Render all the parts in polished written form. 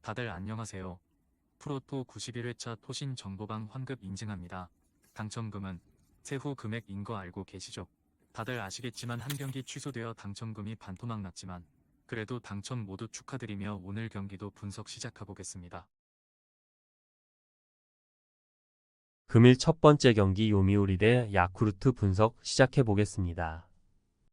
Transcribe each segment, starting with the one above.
다들 안녕하세요. 프로토 91회차 토신 정보방 환급 인증합니다. 당첨금은 세후 금액인 거 알고 계시죠? 다들 아시겠지만 한 경기 취소되어 당첨금이 반토막 났지만 그래도 당첨 모두 축하드리며 오늘 경기도 분석 시작해보겠습니다. 금일 첫 번째 경기 요미우리 대 야쿠르트 분석 시작해 보겠습니다.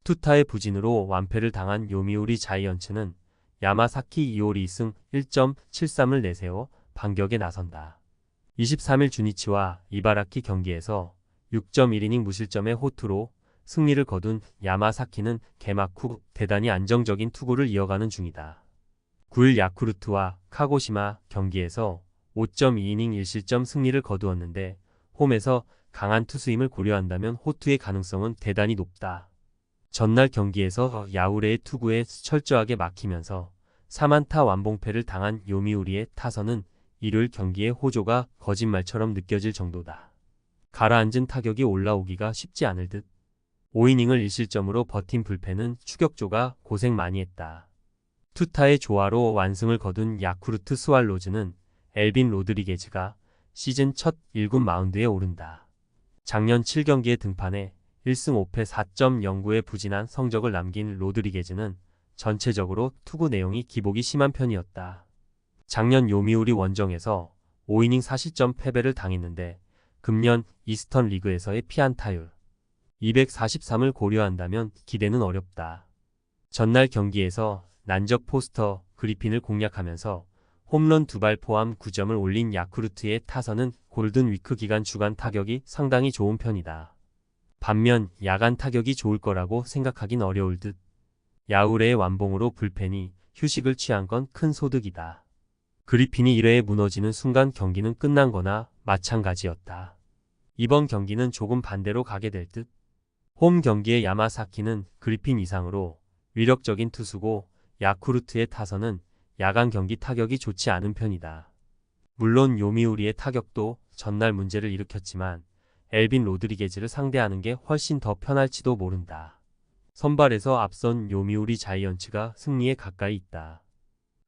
투타의 부진으로 완패를 당한 요미우리 자이언츠는 야마사키 이오리 2승 1.73을 내세워 반격에 나선다. 23일 주니치와 이바라키 경기에서 6.1이닝 무실점의 호투로 승리를 거둔 야마사키는 개막 후 대단히 안정적인 투구를 이어가는 중이다. 9일 야쿠르트와 카고시마 경기에서 5.2이닝 1실점 승리를 거두었는데 홈에서 강한 투수임을 고려한다면 호투의 가능성은 대단히 높다. 전날 경기에서 야우레의 투구에 철저하게 막히면서 3안타 완봉패를 당한 요미우리의 타선은 일요일 경기의 호조가 거짓말처럼 느껴질 정도다. 가라앉은 타격이 올라오기가 쉽지 않을 듯. 5이닝을 1실점으로 버틴 불펜은 추격조가 고생 많이 했다. 투타의 조화로 완승을 거둔 야쿠르트 스왈로즈는 엘빈 로드리게즈가 시즌 첫 1군 마운드에 오른다. 작년 7경기에 등판해 1승 5패 4.09의 부진한 성적을 남긴 로드리게즈는 전체적으로 투구 내용이 기복이 심한 편이었다. 작년 요미우리 원정에서 5이닝 4실점 패배를 당했는데 금년 이스턴 리그에서의 피안타율 243을 고려한다면 기대는 어렵다. 전날 경기에서 난적 포스터 그리핀을 공략하면서 홈런 2발 포함 9점을 올린 야쿠르트의 타선은 골든 위크 기간 주간 타격이 상당히 좋은 편이다. 반면 야간 타격이 좋을 거라고 생각하긴 어려울 듯. 야우레의 완봉으로 불펜이 휴식을 취한 건 큰 소득이다. 그리핀이 1회에 무너지는 순간 경기는 끝난 거나 마찬가지였다. 이번 경기는 조금 반대로 가게 될 듯. 홈 경기의 야마사키는 그리핀 이상으로 위력적인 투수고 야쿠르트의 타선은 야간 경기 타격이 좋지 않은 편이다. 물론 요미우리의 타격도 전날 문제를 일으켰지만 엘빈 로드리게즈를 상대하는 게 훨씬 더 편할지도 모른다. 선발에서 앞선 요미우리 자이언츠가 승리에 가까이 있다.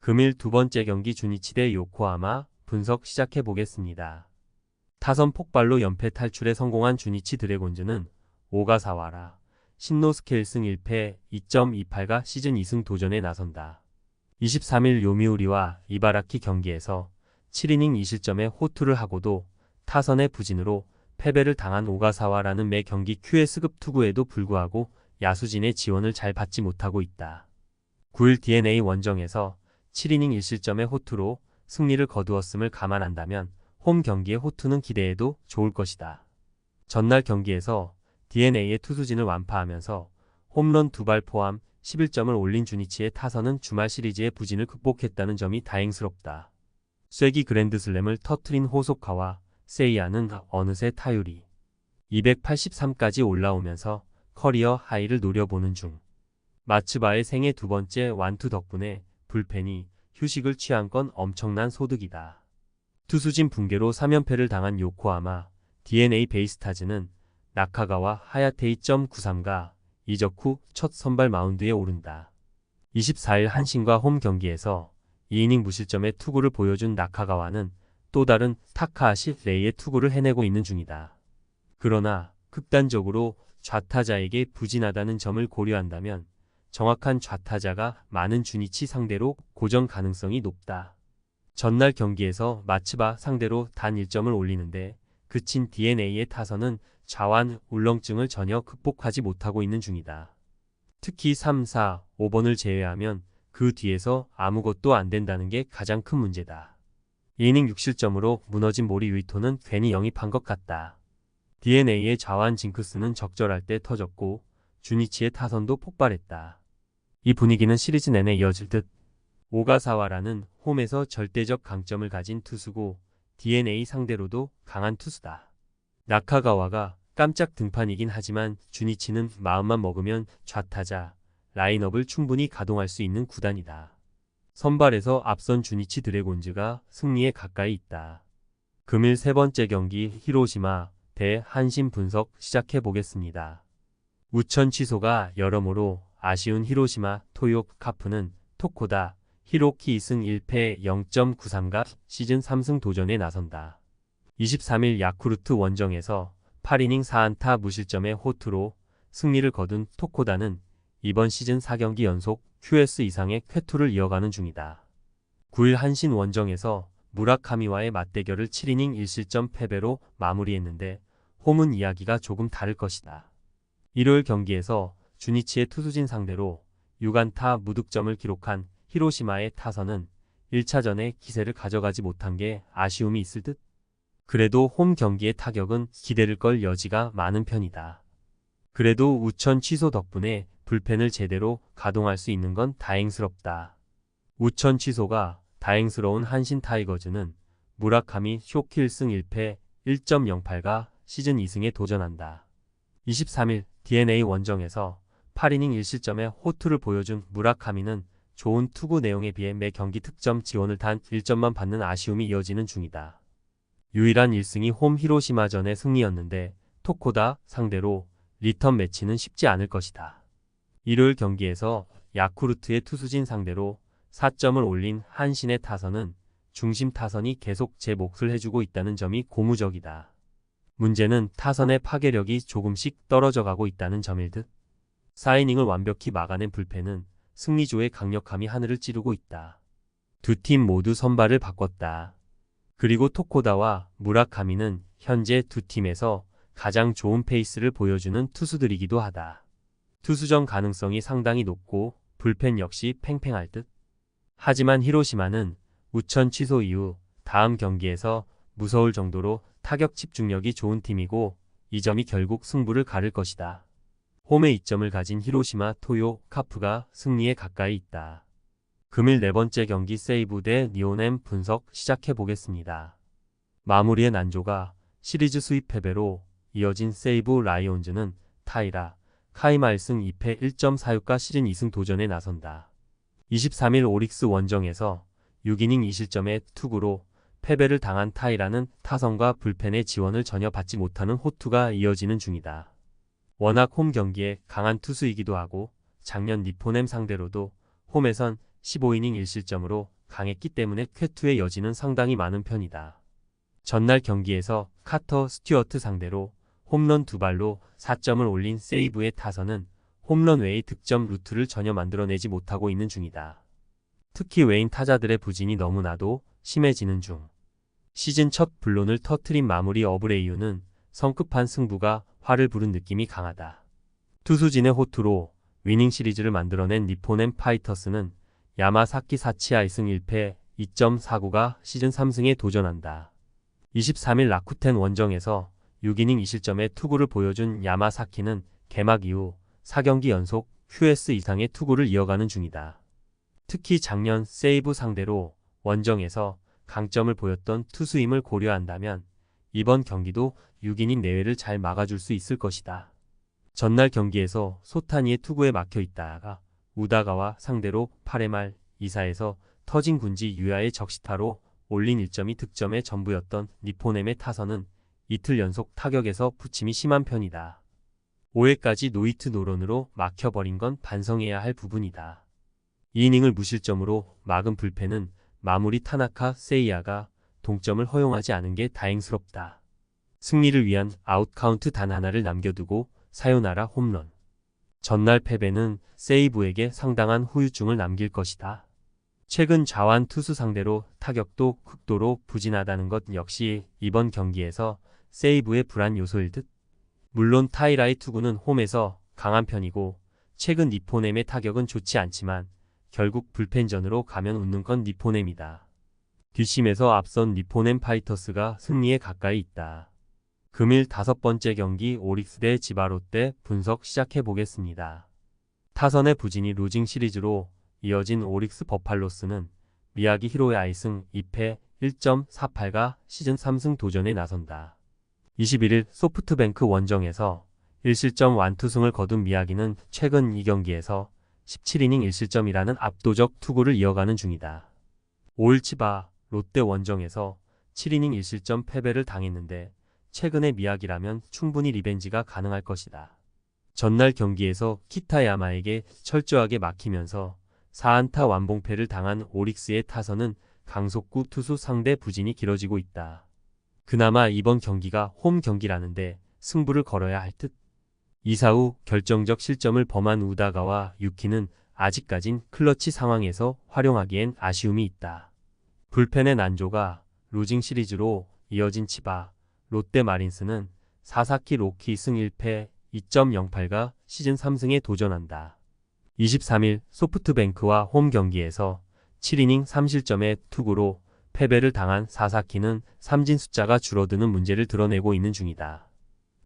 금일 두 번째 경기 주니치 대 요코하마 분석 시작해 보겠습니다. 타선 폭발로 연패 탈출에 성공한 주니치 드래곤즈는 오가사와라, 신노스케 1승 1패 2.28가 시즌 2승 도전에 나선다. 23일 요미우리와 이바라키 경기에서 7이닝 2실점의 호투를 하고도 타선의 부진으로 패배를 당한 오가사와라는 매 경기 QS급 투구에도 불구하고 야수진의 지원을 잘 받지 못하고 있다. 9일 DNA 원정에서 7이닝 1실점의 호투로 승리를 거두었음을 감안한다면 홈 경기의 호투는 기대해도 좋을 것이다. 전날 경기에서 DNA의 투수진을 완파하면서 홈런 2발 포함 11점을 올린 주니치의 타선은 주말 시리즈의 부진을 극복했다는 점이 다행스럽다. 쐐기 그랜드슬램을 터트린 호소카와 세이야는 어느새 타율이 283까지 올라오면서 커리어 하이를 노려보는 중. 마츠바의 생애 두 번째 완투 덕분에 불펜이 휴식을 취한 건 엄청난 소득이다. 투수진 붕괴로 3연패를 당한 요코하마 DNA 베이스타즈는 나카가와 하야테이 93가 이적 후 첫 선발 마운드에 오른다. 24일 한신과 홈 경기에서 2이닝 무실점의 투구를 보여준 나카가와는 또 다른 타카하시 레이의 투구를 해내고 있는 중이다. 그러나 극단적으로 좌타자에게 부진하다는 점을 고려한다면 정확한 좌타자가 많은 주니치 상대로 고전 가능성이 높다. 전날 경기에서 마츠바 상대로 단 1점을 올리는데 그친 DNA의 타선은 좌완 울렁증을 전혀 극복하지 못하고 있는 중이다. 특히 3, 4, 5번을 제외하면 그 뒤에서 아무것도 안 된다는 게 가장 큰 문제다. 2이닝 6실점으로 무너진 모리 위토는 괜히 영입한 것 같다. DNA의 좌완 징크스는 적절할 때 터졌고 주니치의 타선도 폭발했다. 이 분위기는 시리즈 내내 이어질 듯. 오가사와라는 홈에서 절대적 강점을 가진 투수고 DNA 상대로도 강한 투수다. 나카가와가 깜짝 등판이긴 하지만 주니치는 마음만 먹으면 좌타자 라인업을 충분히 가동할 수 있는 구단이다. 선발에서 앞선 주니치 드래곤즈가 승리에 가까이 있다. 금일 세 번째 경기 히로시마 대 한신 분석 시작해 보겠습니다. 우천 취소가 여러모로 아쉬운 히로시마 토요 카프는 토코다 히로키 2승 1패 0.93가 시즌 3승 도전에 나선다. 23일 야쿠르트 원정에서 8이닝 4안타 무실점의 호투로 승리를 거둔 토코다는 이번 시즌 4경기 연속 QS 이상의 쾌투를 이어가는 중이다. 9일 한신 원정에서 무라카미와의 맞대결을 7이닝 1실점 패배로 마무리했는데 홈은 이야기가 조금 다를 것이다. 일요일 경기에서 주니치의 투수진 상대로 6안타 무득점을 기록한 히로시마의 타선은 1차전에 기세를 가져가지 못한 게 아쉬움이 있을 듯. 그래도 홈 경기의 타격은 기대를 걸 여지가 많은 편이다. 그래도 우천 취소 덕분에 불펜을 제대로 가동할 수 있는 건 다행스럽다. 우천 취소가 다행스러운 한신 타이거즈는 무라카미 쇼키 1승 1패 1.08가 시즌 2승에 도전한다. 23일 DNA 원정에서 8이닝 1실점의 호투를 보여준 무라카미는 좋은 투구 내용에 비해 매 경기 득점 지원을 단 1점만 받는 아쉬움이 이어지는 중이다. 유일한 1승이 홈 히로시마전의 승리였는데 토코다 상대로 리턴 매치는 쉽지 않을 것이다. 일요일 경기에서 야쿠르트의 투수진 상대로 4점을 올린 한신의 타선은 중심 타선이 계속 제 몫을 해주고 있다는 점이 고무적이다. 문제는 타선의 파괴력이 조금씩 떨어져 가고 있다는 점일 듯. 4이닝을 완벽히 막아낸 불펜은 승리조의 강력함이 하늘을 찌르고 있다. 두 팀 모두 선발을 바꿨다. 그리고 토코다와 무라카미는 현재 두 팀에서 가장 좋은 페이스를 보여주는 투수들이기도 하다. 투수전 가능성이 상당히 높고 불펜 역시 팽팽할 듯. 하지만 히로시마는 우천 취소 이후 다음 경기에서 무서울 정도로 타격 집중력이 좋은 팀이고 이 점이 결국 승부를 가를 것이다. 홈에 이점을 가진 히로시마 토요 카프가 승리에 가까이 있다. 금일 네 번째 경기 세이브 대 니온엠 분석 시작해 보겠습니다. 마무리의 난조가 시리즈 수입 패배로 이어진 세이브 라이온즈는 타이라, 카이마 1승 2패 1.46가 시즌 2승 도전에 나선다. 23일 오릭스 원정에서 6이닝 2실점의 투구로 패배를 당한 타이라는 타선과 불펜의 지원을 전혀 받지 못하는 호투가 이어지는 중이다. 워낙 홈 경기에 강한 투수이기도 하고 작년 니포넴 상대로도 홈에선 15이닝 1실점으로 강했기 때문에 쾌투의 여지는 상당히 많은 편이다. 전날 경기에서 카터 스튜어트 상대로 홈런 2발로 4점을 올린 세이브의 타선은 홈런 외의 득점 루트를 전혀 만들어내지 못하고 있는 중이다. 특히 외인 타자들의 부진이 너무나도 심해지는 중. 시즌 첫 블론을 터트린 마무리 어브레이유는 성급한 승부가 화를 부른 느낌이 강하다. 투수진의 호투로 위닝 시리즈를 만들어낸 니포넴 파이터스는 야마사키 사치아 2승 1패 2.49가 시즌 3승에 도전한다. 23일 라쿠텐 원정에서 6이닝 2실점의 투구를 보여준 야마사키는 개막 이후 4경기 연속 QS 이상의 투구를 이어가는 중이다. 특히 작년 세이브 상대로 원정에서 강점을 보였던 투수임을 고려한다면 이번 경기도 6이닝 내외를 잘 막아줄 수 있을 것이다. 전날 경기에서 소타니의 투구에 막혀 있다가 우다가와 상대로 8회 말 2사에서 터진 군지 유야의 적시타로 올린 1점이 득점의 전부였던 니포넴의 타선은 이틀 연속 타격에서 부침이 심한 편이다. 5회까지 노히트 노런으로 막혀버린 건 반성해야 할 부분이다. 2이닝을 무실점으로 막은 불펜은 마무리 타나카 세이야가 동점을 허용하지 않은 게 다행스럽다. 승리를 위한 아웃카운트 단 하나를 남겨두고 사요나라 홈런. 전날 패배는 세이브에게 상당한 후유증을 남길 것이다. 최근 좌완 투수 상대로 타격도 극도로 부진하다는 것 역시 이번 경기에서 세이브의 불안 요소일 듯. 물론 타이라의 투구는 홈에서 강한 편이고 최근 니포넴의 타격은 좋지 않지만 결국 불펜전으로 가면 웃는 건 니포넴이다. 뒷심에서 앞선 니포넴 파이터스가 승리에 가까이 있다. 금일 5번째 경기 오릭스 대 지바롯데 분석 시작해 보겠습니다. 타선의 부진이 루징 시리즈로 이어진 오릭스 버팔로스는 미야기 히로의 아이승 2패 1.48가 시즌 3승 도전에 나선다. 21일 소프트뱅크 원정에서 1실점 완투승을 거둔 미야기는 최근 2경기에서 17이닝 1실점이라는 압도적 투구를 이어가는 중이다. 5일 치바 롯데 원정에서 7이닝 1실점 패배를 당했는데 최근의 미야기라면 충분히 리벤지가 가능할 것이다. 전날 경기에서 키타야마에게 철저하게 막히면서 4안타 완봉패를 당한 오릭스의 타선은 강속구 투수 상대 부진이 길어지고 있다. 그나마 이번 경기가 홈 경기라는데 승부를 걸어야 할 듯. 이사 후 결정적 실점을 범한 우다가와 유키는 아직까진 클러치 상황에서 활용하기엔 아쉬움이 있다. 불펜의 난조가 루징 시리즈로 이어진 치바, 롯데 마린스는 사사키 로키 승 1패 2.08가 시즌 3승에 도전한다. 23일 소프트뱅크와 홈 경기에서 7이닝 3실점의 투구로 패배를 당한 사사키는 삼진 숫자가 줄어드는 문제를 드러내고 있는 중이다.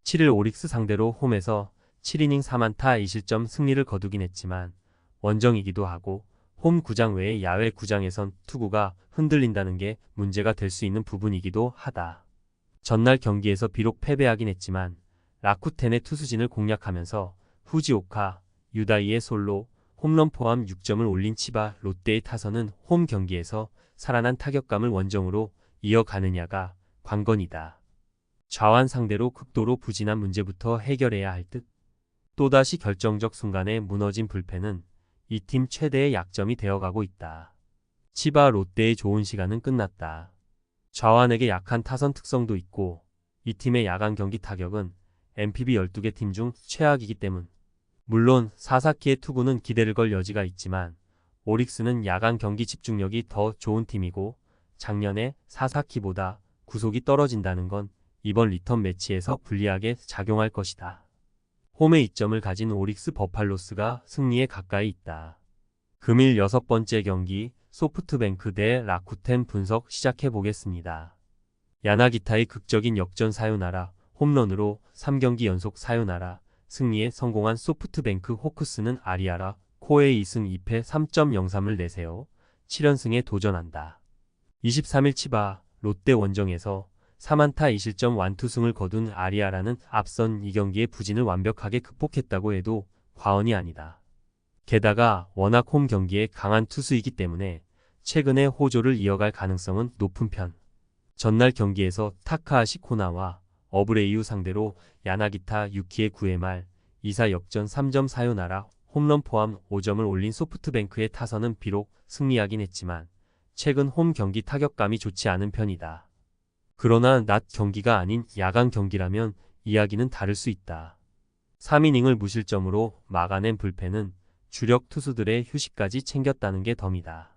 7일 오릭스 상대로 홈에서 7이닝 3안타 2실점 승리를 거두긴 했지만 원정이기도 하고 홈 구장 외의 야외 구장에선 투구가 흔들린다는 게 문제가 될 수 있는 부분이기도 하다. 전날 경기에서 비록 패배하긴 했지만 라쿠텐의 투수진을 공략하면서 후지오카, 유다이의 솔로, 홈런 포함 6점을 올린 치바 롯데의 타선은 홈 경기에서 살아난 타격감을 원정으로 이어가느냐가 관건이다. 좌완 상대로 극도로 부진한 문제부터 해결해야 할 듯. 또다시 결정적 순간에 무너진 불펜은 이 팀 최대의 약점이 되어가고 있다. 치바 롯데의 좋은 시간은 끝났다. 좌완에게 약한 타선 특성도 있고 이 팀의 야간 경기 타격은 NPB 12개 팀 중 최악이기 때문. 물론 사사키의 투구는 기대를 걸 여지가 있지만 오릭스는 야간 경기 집중력이 더 좋은 팀이고 작년에 사사키보다 구속이 떨어진다는 건 이번 리턴 매치에서 불리하게 작용할 것이다. 홈에 이점을 가진 오릭스 버팔로스가 승리에 가까이 있다. 금일 6번째 경기 소프트뱅크 대 라쿠텐 분석 시작해 보겠습니다. 야나기타의 극적인 역전 사요나라 홈런으로 3경기 연속 사요나라 승리에 성공한 소프트뱅크 호크스는 아리아라 코에 2승 2패 3.03을 내세워 7연승에 도전한다. 23일 치바 롯데 원정에서 3안타 2실점 완투승을 거둔 아리아라는 앞선 2경기의 부진을 완벽하게 극복했다고 해도 과언이 아니다. 게다가 워낙 홈 경기에 강한 투수이기 때문에 최근에 호조를 이어갈 가능성은 높은 편. 전날 경기에서 타카하시 코나와 어브레이유 상대로 야나기타 유키의 9회 말 2사 역전 3점 사요나라 홈런 포함 5점을 올린 소프트뱅크의 타선은 비록 승리하긴 했지만 최근 홈 경기 타격감이 좋지 않은 편이다. 그러나 낮 경기가 아닌 야간 경기라면 이야기는 다를 수 있다. 3이닝을 무실점으로 막아낸 불펜은 주력 투수들의 휴식까지 챙겼다는 게 덤이다.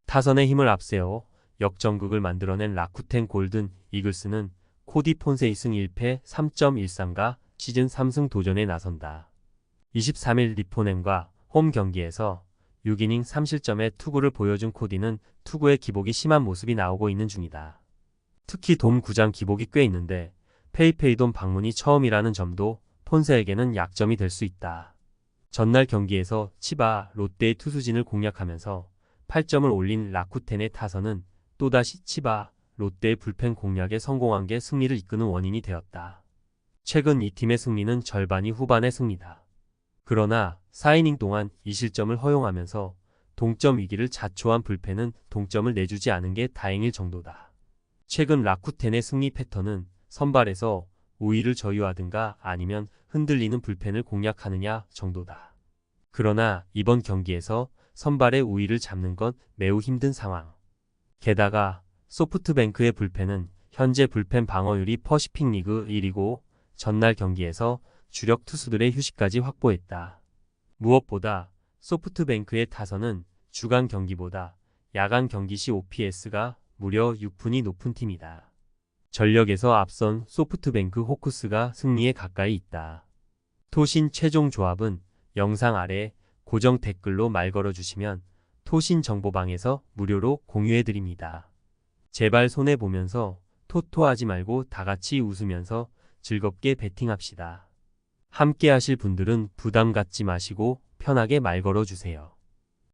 타선의 힘을 앞세워 역전극을 만들어낸 라쿠텐 골든 이글스는 코디 폰세 2승 1패 3.13가 시즌 3승 도전에 나선다. 23일 리포넨과 홈 경기에서 6이닝 3실점의 투구를 보여준 코디는 투구의 기복이 심한 모습이 나오고 있는 중이다. 특히 돔 구장 기복이 꽤 있는데 페이페이 돔 방문이 처음이라는 점도 폰세에게는 약점이 될 수 있다. 전날 경기에서 치바 롯데의 투수진을 공략하면서 8점을 올린 라쿠텐의 타선은 또다시 치바 롯데의 불펜 공략에 성공한 게 승리를 이끄는 원인이 되었다. 최근 이 팀의 승리는 절반이 후반의 승리다. 그러나 4이닝 동안 2실점을 허용하면서 동점 위기를 자초한 불펜은 동점을 내주지 않은 게 다행일 정도다. 최근 라쿠텐의 승리 패턴은 선발에서 우위를 저유하든가 아니면 흔들리는 불펜을 공략하느냐 정도다. 그러나 이번 경기에서 선발의 우위를 잡는 건 매우 힘든 상황. 게다가 소프트뱅크의 불펜은 현재 불펜 방어율이 퍼시픽 리그 1위고 전날 경기에서 주력 투수들의 휴식까지 확보했다. 무엇보다 소프트뱅크의 타선은 주간 경기보다 야간 경기 시 OPS가 무려 6푼이 높은 팀이다. 전력에서 앞선 소프트뱅크 호크스가 승리에 가까이 있다. 토신 최종 조합은 영상 아래 고정 댓글로 말 걸어주시면 토신 정보방에서 무료로 공유해드립니다. 제발 손해보면서 토토하지 말고 다같이 웃으면서 즐겁게 베팅합시다. 함께 하실 분들은 부담 갖지 마시고 편하게 말 걸어주세요.